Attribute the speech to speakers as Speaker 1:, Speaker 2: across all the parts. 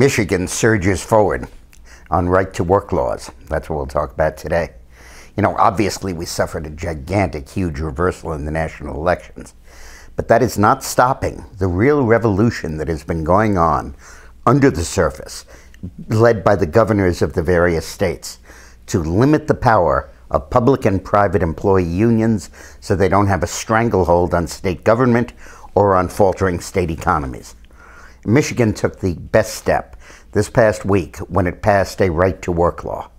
Speaker 1: Michigan surges forward on right-to-work laws. That's what we'll talk about today. You know, obviously we suffered a gigantic, huge reversal in the national elections. But that is not stopping the real revolution that has been going on under the surface, led by the governors of the various states, to limit the power of public and private employee unions so they don't have a stranglehold on state government or on faltering state economies. Michigan took the best step this past week when it passed a right-to-work law.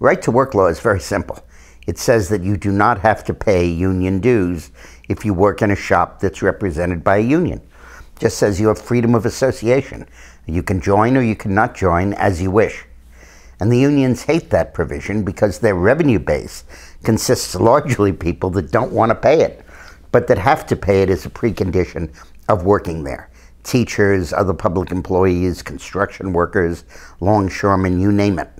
Speaker 1: Right-to-work law is very simple. It says that you do not have to pay union dues if you work in a shop that's represented by a union. It just says you have freedom of association. You can join or you cannot join as you wish. And the unions hate that provision because their revenue base consists largely of people that don't want to pay it, but that have to pay it as a precondition of working there. Teachers, other public employees, construction workers, longshoremen, you name it.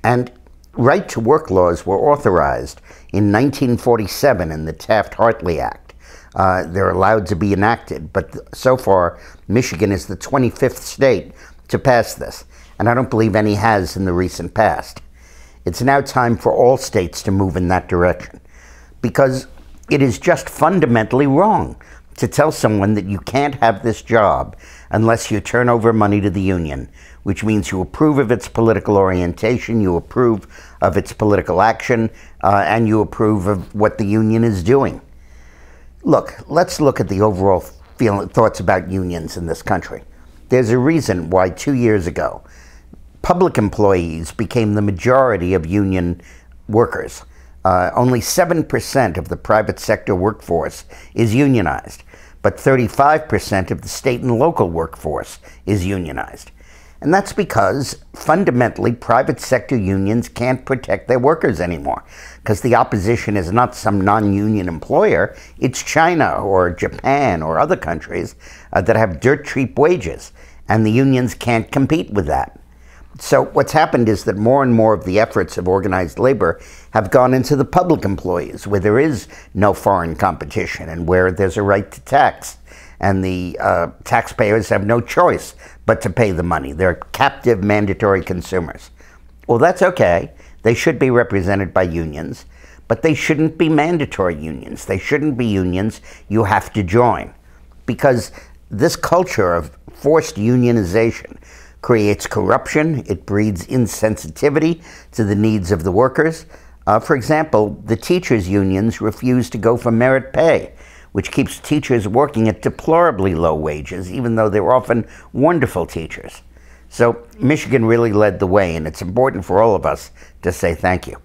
Speaker 1: And right-to-work laws were authorized in 1947 in the Taft-Hartley Act. They're allowed to be enacted, but so far, Michigan is the 25th state to pass this, and I don't believe any has in the recent past. It's now time for all states to move in that direction, because it is just fundamentally wrong to tell someone that you can't have this job unless you turn over money to the union, which means you approve of its political orientation, you approve of its political action, and you approve of what the union is doing. Look, let's look at the overall thoughts about unions in this country. There's a reason why 2 years ago, public employees became the majority of union workers. Only 7% of the private sector workforce is unionized, but 35% of the state and local workforce is unionized. And that's because, fundamentally, private sector unions can't protect their workers anymore, because the opposition is not some non-union employer, it's China or Japan or other countries that have dirt-cheap wages, and the unions can't compete with that. So what's happened is that more and more of the efforts of organized labor have gone into the public employees, where there is no foreign competition and where there's a right to tax. And the taxpayers have no choice but to pay the money. They're captive mandatory consumers. Well, that's okay. They should be represented by unions, but they shouldn't be mandatory unions. They shouldn't be unions you have to join, because this culture of forced unionization creates corruption, it breeds insensitivity to the needs of the workers. For example, the teachers' unions refuse to go for merit pay, which keeps teachers working at deplorably low wages, even though they're often wonderful teachers. So Michigan really led the way, and it's important for all of us to say thank you.